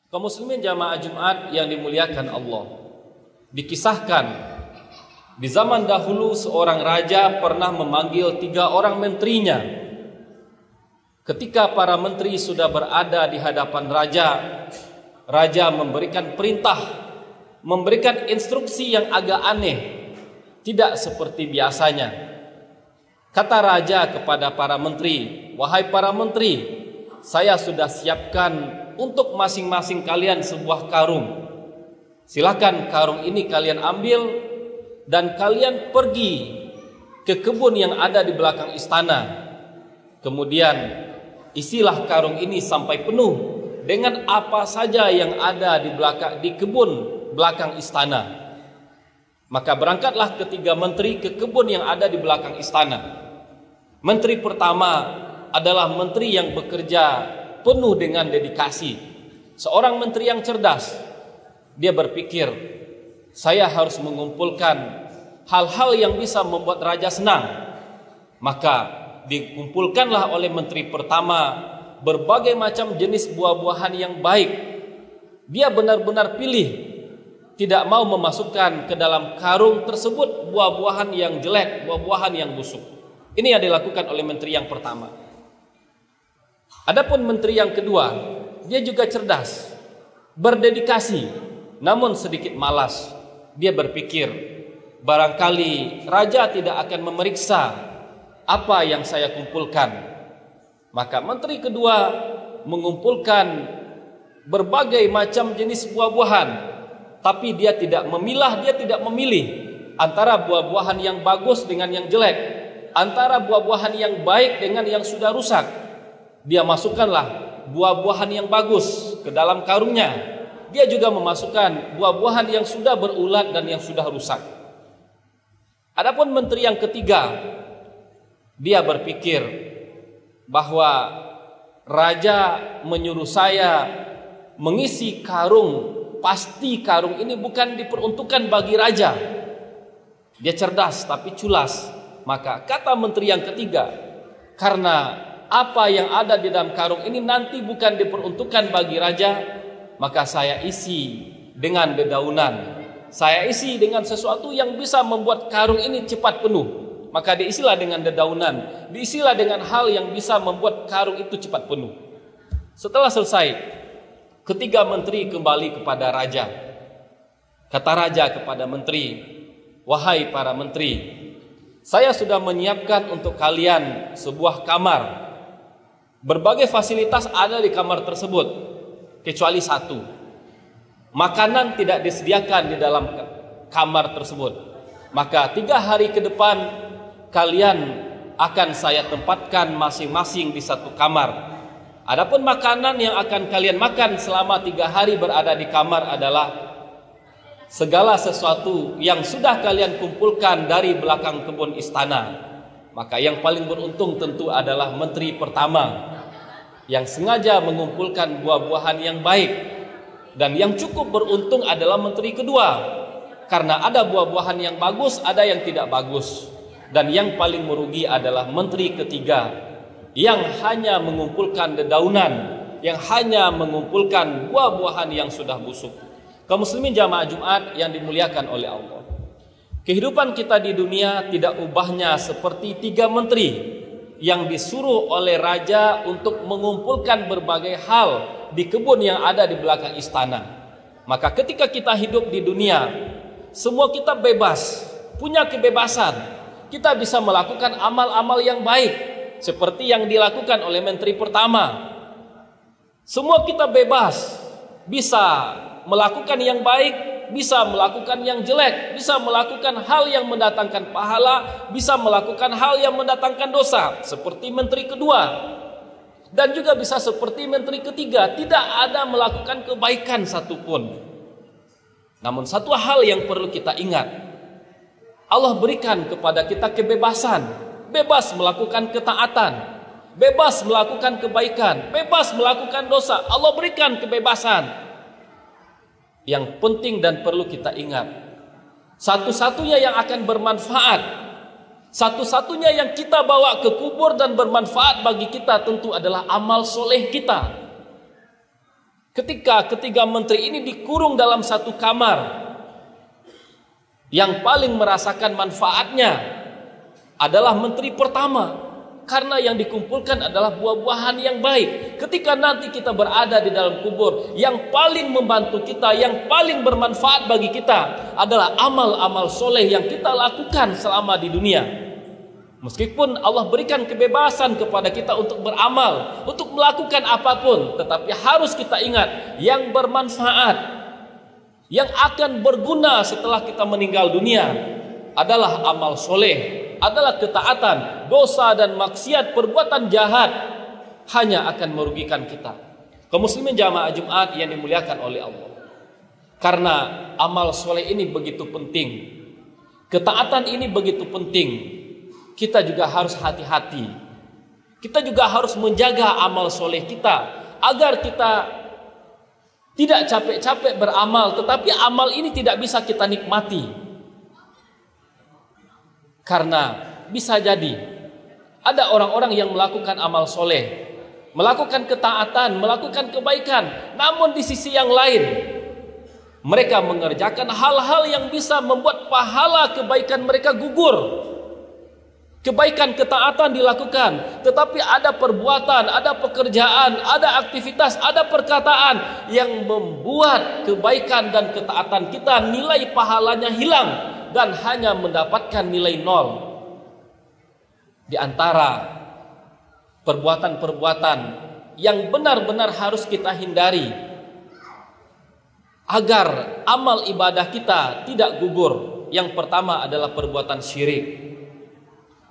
Kaum muslimin jamaah Jumat yang dimuliakan Allah, dikisahkan di zaman dahulu seorang raja pernah memanggil 3 orang menterinya. Ketika para menteri sudah berada di hadapan raja, raja memberikan perintah, memberikan instruksi yang agak aneh, tidak seperti biasanya. Kata raja kepada para menteri, "Wahai para menteri, saya sudah siapkan untuk masing-masing kalian sebuah karung. Silakan karung ini kalian ambil dan kalian pergi ke kebun yang ada di belakang istana. Kemudian isilah karung ini sampai penuh dengan apa saja yang ada di kebun belakang istana." Maka berangkatlah ketiga menteri ke kebun yang ada di belakang istana. Menteri pertama adalah menteri yang bekerja penuh dengan dedikasi. Seorang menteri yang cerdas. Dia berpikir, saya harus mengumpulkan hal-hal yang bisa membuat raja senang. Maka dikumpulkanlah oleh menteri pertama berbagai macam jenis buah-buahan yang baik. Dia benar-benar pilih, tidak mau memasukkan ke dalam karung tersebut buah-buahan yang jelek, buah-buahan yang busuk. Ini yang dilakukan oleh menteri yang pertama. Adapun menteri yang kedua, dia juga cerdas, berdedikasi, namun sedikit malas. Dia berpikir, barangkali raja tidak akan memeriksa apa yang saya kumpulkan. Maka menteri kedua mengumpulkan berbagai macam jenis buah-buahan, tapi dia tidak memilah, dia tidak memilih antara buah-buahan yang bagus dengan yang jelek, antara buah-buahan yang baik dengan yang sudah rusak. Dia masukkanlah buah-buahan yang bagus ke dalam karungnya. Dia juga memasukkan buah-buahan yang sudah berulat dan yang sudah rusak. Adapun menteri yang ketiga, dia berpikir bahwa raja menyuruh saya mengisi karung, pasti karung ini bukan diperuntukkan bagi raja. Dia cerdas tapi culas. Maka kata menteri yang ketiga, karena apa yang ada di dalam karung ini nanti bukan diperuntukkan bagi raja, maka saya isi dengan dedaunan. Saya isi dengan sesuatu yang bisa membuat karung ini cepat penuh. Maka diisilah dengan dedaunan, diisilah dengan hal yang bisa membuat karung itu cepat penuh. Setelah selesai, ketiga menteri kembali kepada raja. Kata raja kepada menteri, "Wahai para menteri, saya sudah menyiapkan untuk kalian sebuah kamar. Berbagai fasilitas ada di kamar tersebut, kecuali satu. Makanan tidak disediakan di dalam kamar tersebut. Maka 3 hari ke depan kalian akan saya tempatkan masing-masing di satu kamar. Adapun makanan yang akan kalian makan selama 3 hari berada di kamar adalah segala sesuatu yang sudah kalian kumpulkan dari belakang kebun istana." Maka yang paling beruntung tentu adalah menteri pertama yang sengaja mengumpulkan buah-buahan yang baik. Dan yang cukup beruntung adalah menteri kedua, karena ada buah-buahan yang bagus, ada yang tidak bagus. Dan yang paling merugi adalah menteri ketiga yang hanya mengumpulkan dedaunan, yang hanya mengumpulkan buah-buahan yang sudah busuk. Kaum muslimin jamaah Jumat yang dimuliakan oleh Allah, kehidupan kita di dunia tidak ubahnya seperti 3 menteri yang disuruh oleh raja untuk mengumpulkan berbagai hal di kebun yang ada di belakang istana. Maka ketika kita hidup di dunia, semua kita bebas, punya kebebasan. Kita bisa melakukan amal-amal yang baik seperti yang dilakukan oleh menteri pertama. Semua kita bebas, bisa melakukan yang baik, bisa melakukan yang jelek, bisa melakukan hal yang mendatangkan pahala, bisa melakukan hal yang mendatangkan dosa, seperti menteri kedua. Dan juga bisa seperti menteri ketiga, tidak ada melakukan kebaikan satupun. Namun satu hal yang perlu kita ingat, Allah berikan kepada kita kebebasan, bebas melakukan ketaatan, bebas melakukan kebaikan, bebas melakukan dosa. Allah berikan kebebasan. Yang penting dan perlu kita ingat, satu-satunya yang akan bermanfaat, satu-satunya yang kita bawa ke kubur dan bermanfaat bagi kita tentu adalah amal soleh kita. Ketika ketiga menteri ini dikurung dalam satu kamar, yang paling merasakan manfaatnya adalah menteri pertama, karena yang dikumpulkan adalah buah-buahan yang baik. Ketika nanti kita berada di dalam kubur, yang paling membantu kita, yang paling bermanfaat bagi kita adalah amal-amal soleh yang kita lakukan selama di dunia. Meskipun Allah berikan kebebasan kepada kita untuk beramal, untuk melakukan apapun, tetapi harus kita ingat, yang bermanfaat, yang akan berguna setelah kita meninggal dunia adalah amal soleh, adalah ketaatan. Dosa dan maksiat, perbuatan jahat hanya akan merugikan kita. Kaum muslimin jamaah Jumat yang dimuliakan oleh Allah, karena amal soleh ini begitu penting, ketaatan ini begitu penting, kita juga harus hati-hati. Kita juga harus menjaga amal soleh kita, agar kita tidak capek-capek beramal, tetapi amal ini tidak bisa kita nikmati. Karena bisa jadi ada orang-orang yang melakukan amal soleh, melakukan ketaatan, melakukan kebaikan, namun di sisi yang lain mereka mengerjakan hal-hal yang bisa membuat pahala kebaikan mereka gugur. Kebaikan ketaatan dilakukan, tetapi ada perbuatan, ada pekerjaan, ada aktivitas, ada perkataan yang membuat kebaikan dan ketaatan kita nilai pahalanya hilang dan hanya mendapatkan nilai 0. Di antara perbuatan-perbuatan yang benar-benar harus kita hindari agar amal ibadah kita tidak gugur, yang pertama adalah perbuatan syirik.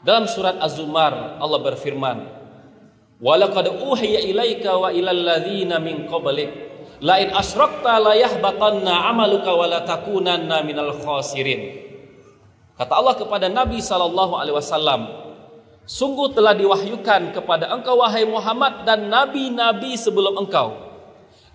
Dalam surat Az-Zumar Allah berfirman, "Walaqad uhiya ilaika wa ilal ladzina min qablik la in asyrakta la yahbatanna 'amaluka wa la takunanna minal khasirin." Kata Allah kepada Nabi sallallahu alaihi wasallam, sungguh telah diwahyukan kepada engkau wahai Muhammad dan nabi-nabi sebelum engkau,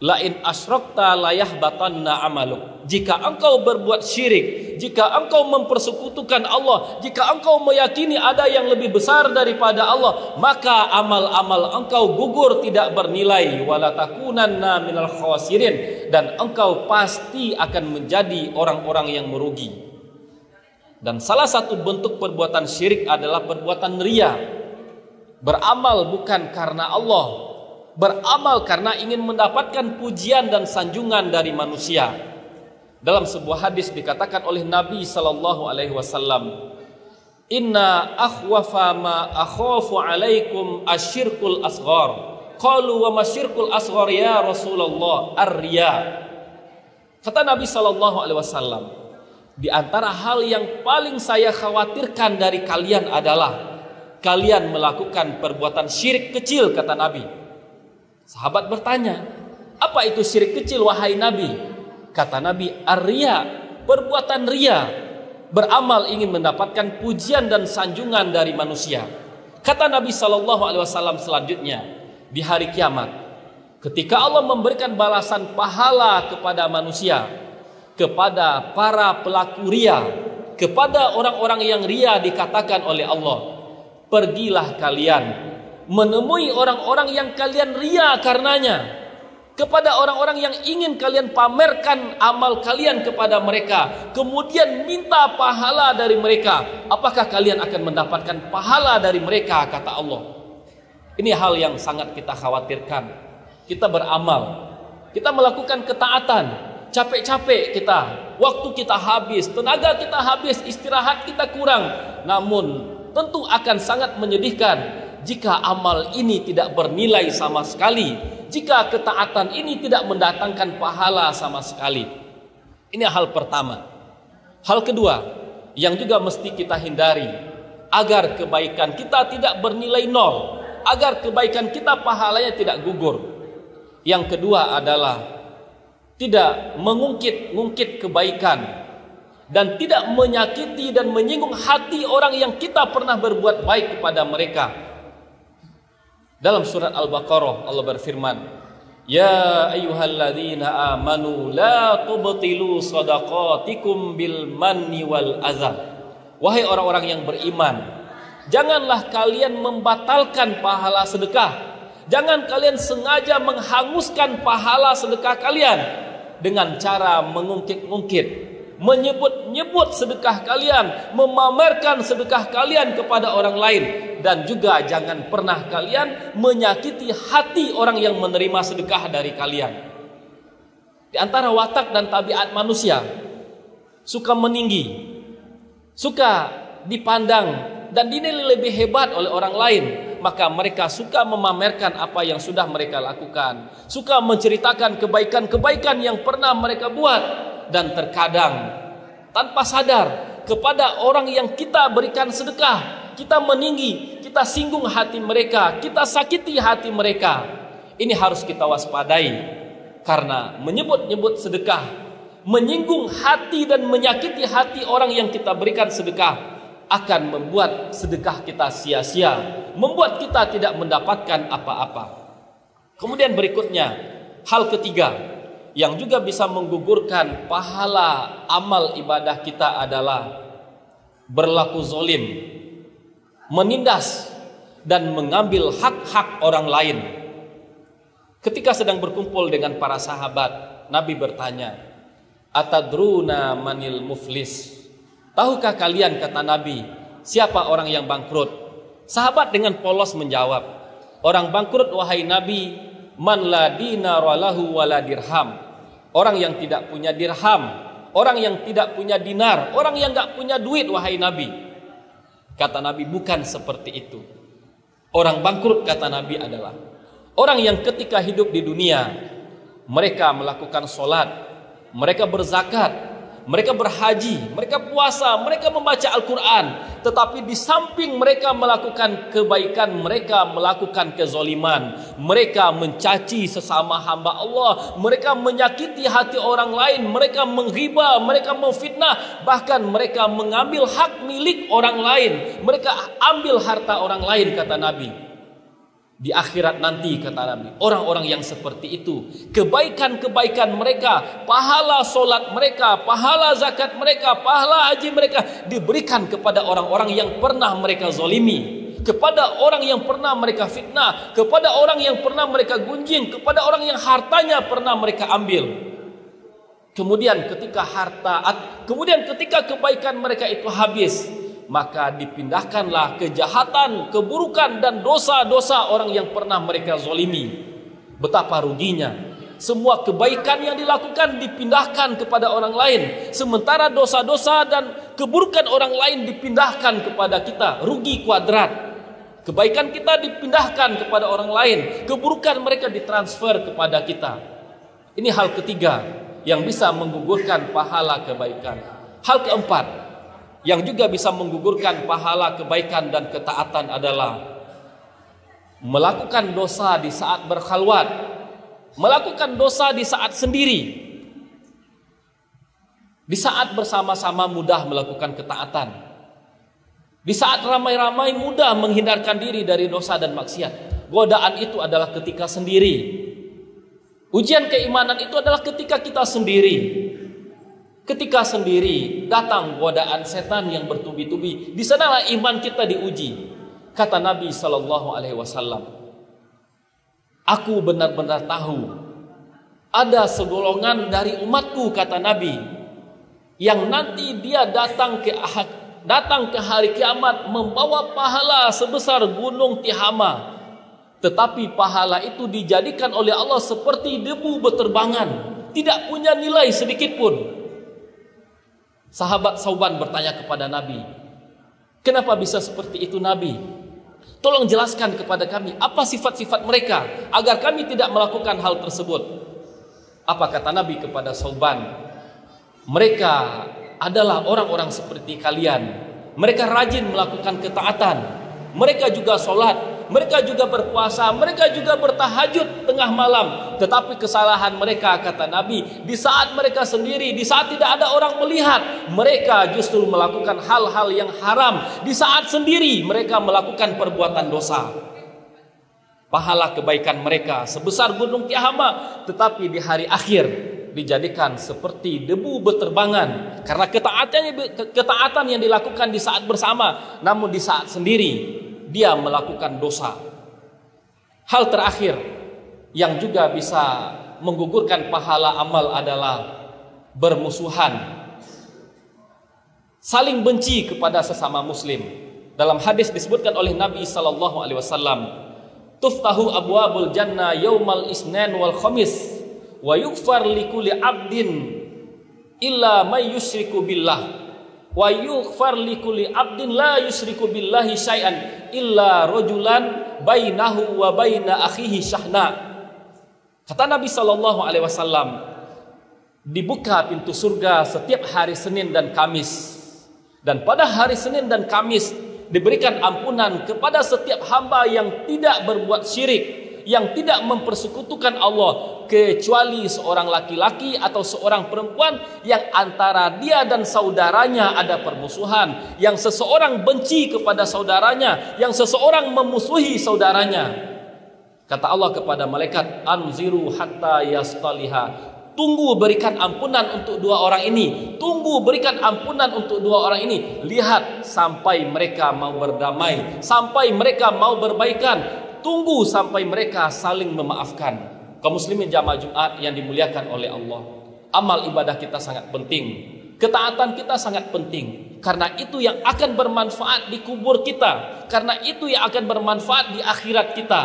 la in asyrakta la yahbatanna 'amaluk. Jika engkau berbuat syirik, jika engkau mempersekutukan Allah, jika engkau meyakini ada yang lebih besar daripada Allah, maka amal-amal engkau gugur, tidak bernilai, wala takunanna minal khasirin, dan engkau pasti akan menjadi orang-orang yang merugi. Dan salah satu bentuk perbuatan syirik adalah perbuatan riya. Beramal bukan karena Allah, beramal karena ingin mendapatkan pujian dan sanjungan dari manusia. Dalam sebuah hadis dikatakan oleh Nabi sallallahu alaihi wasallam, "Inna akhwafa ma akhafu alaikum asyirkul asghar." Qalu wa masyirkul asghar ya Rasulullah? Ar-riya. Kata Nabi sallallahu alaihi wasallam, di antara hal yang paling saya khawatirkan dari kalian adalah kalian melakukan perbuatan syirik kecil, kata Nabi. Sahabat bertanya, apa itu syirik kecil wahai Nabi? Kata Nabi, ar-riya, perbuatan riya, beramal ingin mendapatkan pujian dan sanjungan dari manusia. Kata Nabi SAW selanjutnya, di hari kiamat, ketika Allah memberikan balasan pahala kepada manusia, kepada para pelaku riya, kepada orang-orang yang riya, dikatakan oleh Allah, pergilah kalian menemui orang-orang yang kalian riya karenanya, kepada orang-orang yang ingin kalian pamerkan amal kalian kepada mereka, kemudian minta pahala dari mereka. Apakah kalian akan mendapatkan pahala dari mereka? Kata Allah. Ini hal yang sangat kita khawatirkan. Kita beramal, kita melakukan ketaatan, capek-capek kita, waktu kita habis, tenaga kita habis, istirahat kita kurang. Namun tentu akan sangat menyedihkan jika amal ini tidak bernilai sama sekali, jika ketaatan ini tidak mendatangkan pahala sama sekali. Ini hal pertama. Hal kedua yang juga mesti kita hindari agar kebaikan kita tidak bernilai 0, agar kebaikan kita pahalanya tidak gugur. Yang kedua adalah tidak mengungkit-ungkit kebaikan dan tidak menyakiti dan menyinggung hati orang yang kita pernah berbuat baik kepada mereka. Dalam surat Al-Baqarah Allah berfirman, "Ya ayyuhalladzina amanu la tubtilu shadaqatikum bil manni wal adza." Wahai orang-orang yang beriman, janganlah kalian membatalkan pahala sedekah Jangan kalian sengaja menghanguskan pahala sedekah kalian dengan cara mengungkit-ungkit, menyebut-nyebut sedekah kalian, memamerkan sedekah kalian kepada orang lain. Dan juga jangan pernah kalian menyakiti hati orang yang menerima sedekah dari kalian. Di antara watak dan tabiat manusia, suka meninggi, suka dipandang dan dinilai lebih hebat oleh orang lain, maka mereka suka memamerkan apa yang sudah mereka lakukan, suka menceritakan kebaikan-kebaikan yang pernah mereka buat. Dan terkadang tanpa sadar kepada orang yang kita berikan sedekah, kita meninggi, kita singgung hati mereka, kita sakiti hati mereka. Ini harus kita waspadai, karena menyebut-nyebut sedekah, menyinggung hati dan menyakiti hati orang yang kita berikan sedekah akan membuat sedekah kita sia-sia, membuat kita tidak mendapatkan apa-apa. Kemudian berikutnya, hal ketiga yang juga bisa menggugurkan pahala amal ibadah kita adalah berlaku zalim, menindas dan mengambil hak-hak orang lain. Ketika sedang berkumpul dengan para sahabat, Nabi bertanya, "Atadruna manil muflis?" Tahukah kalian, kata Nabi, siapa orang yang bangkrut? Sahabat dengan polos menjawab, orang bangkrut wahai Nabi, man la dinar walahu wala dirham. Orang yang tidak punya dirham, orang yang tidak punya dinar, orang yang enggak punya duit wahai Nabi. Kata Nabi, bukan seperti itu. Orang bangkrut, kata Nabi, adalah orang yang ketika hidup di dunia mereka melakukan sholat, mereka berzakat, mereka berhaji, mereka puasa, mereka membaca Al-Quran, tetapi di samping mereka melakukan kebaikan, mereka melakukan kezaliman, mereka mencaci sesama hamba Allah, mereka menyakiti hati orang lain, mereka menghibah, mereka memfitnah, bahkan mereka mengambil hak milik orang lain, mereka ambil harta orang lain, kata Nabi. Di akhirat nanti, kata Nabi, orang-orang yang seperti itu, kebaikan-kebaikan mereka, pahala solat mereka, pahala zakat mereka, pahala haji mereka diberikan kepada orang-orang yang pernah mereka zalimi, kepada orang yang pernah mereka fitnah, kepada orang yang pernah mereka gunjing, kepada orang yang hartanya pernah mereka ambil. Kemudian ketika kebaikan mereka itu habis, maka dipindahkanlah kejahatan, keburukan dan dosa-dosa orang yang pernah mereka zalimi. Betapa ruginya. Semua kebaikan yang dilakukan dipindahkan kepada orang lain, sementara dosa-dosa dan keburukan orang lain dipindahkan kepada kita. Rugi kuadrat. Kebaikan kita dipindahkan kepada orang lain, keburukan mereka ditransfer kepada kita. Ini hal ketiga yang bisa menggugurkan pahala kebaikan. Hal keempat yang juga bisa menggugurkan pahala kebaikan dan ketaatan adalah melakukan dosa di saat berkhalwat, melakukan dosa di saat sendiri. Di saat bersama-sama mudah melakukan ketaatan, di saat ramai-ramai mudah menghindarkan diri dari dosa dan maksiat. Godaan itu adalah ketika sendiri. Ujian keimanan itu adalah ketika kita sendiri. Ketika sendiri datang godaan setan yang bertubi-tubi, di sanalah iman kita diuji. Kata Nabi SAW, aku benar-benar tahu ada segolongan dari umatku, kata Nabi, yang nanti dia datang ke hari kiamat membawa pahala sebesar gunung Tihama, tetapi pahala itu dijadikan oleh Allah seperti debu beterbangan, tidak punya nilai sedikit pun. Sahabat Sauban bertanya kepada Nabi, kenapa bisa seperti itu Nabi? Tolong jelaskan kepada kami apa sifat-sifat mereka agar kami tidak melakukan hal tersebut. Apa kata Nabi kepada Sauban? Mereka adalah orang-orang seperti kalian. Mereka rajin melakukan ketaatan, mereka juga sholat, mereka juga berpuasa, mereka juga bertahajud tengah malam. Tetapi kesalahan mereka, kata Nabi, di saat mereka sendiri, di saat tidak ada orang melihat, mereka justru melakukan hal-hal yang haram. Di saat sendiri mereka melakukan perbuatan dosa. Pahala kebaikan mereka sebesar gunung Tihama, tetapi di hari akhir dijadikan seperti debu beterbangan, karena ketaatan yang dilakukan di saat bersama, namun di saat sendiri dia melakukan dosa. Hal terakhir yang juga bisa menggugurkan pahala amal adalah bermusuhan, saling benci kepada sesama muslim. Dalam hadis disebutkan oleh Nabi sallallahu alaihi wasallam, tuftahu abwabul jannah yaumal isnan wal khamis wa yughfar likulli abdin illa may yusyriku billah wa yughfar likulli abdin la yusyriku billahi syai'an illa rajulan bainahu wa baina akhihi syahna. Kata Nabi sallallahu alaihi wasallam, dibuka pintu surga setiap hari Senin dan Kamis, dan pada hari Senin dan Kamis diberikan ampunan kepada setiap hamba yang tidak berbuat syirik, yang tidak mempersekutukan Allah, kecuali seorang laki-laki atau seorang perempuan yang antara dia dan saudaranya ada permusuhan, yang seseorang benci kepada saudaranya, yang seseorang memusuhi saudaranya. Kata Allah kepada malaikat, anziru hatta yastaliha, tunggu berikan ampunan untuk dua orang ini, tunggu berikan ampunan untuk dua orang ini, lihat sampai mereka mau berdamai, sampai mereka mau berbaikan, tunggu sampai mereka saling memaafkan. Kaum muslimin jamaah Jumat yang dimuliakan oleh Allah, amal ibadah kita sangat penting, ketaatan kita sangat penting, karena itu yang akan bermanfaat di kubur kita, karena itu yang akan bermanfaat di akhirat kita.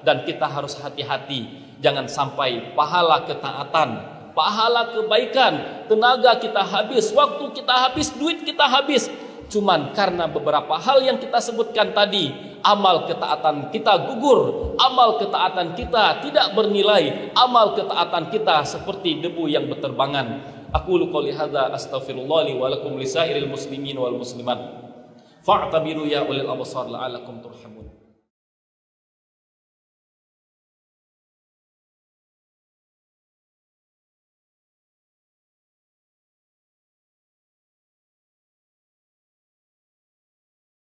Dan kita harus hati-hati, jangan sampai pahala ketaatan, pahala kebaikan, tenaga kita habis, waktu kita habis, duit kita habis, cuman karena beberapa hal yang kita sebutkan tadi. Amal ketaatan kita gugur, amal ketaatan kita tidak bernilai, amal ketaatan kita seperti debu yang berterbangan. Aqulu qouli hadza astaghfirullah li wa lakum lisairil muslimin wal muslimat fa'tabiru ya ulil absar la'allakum turhamun.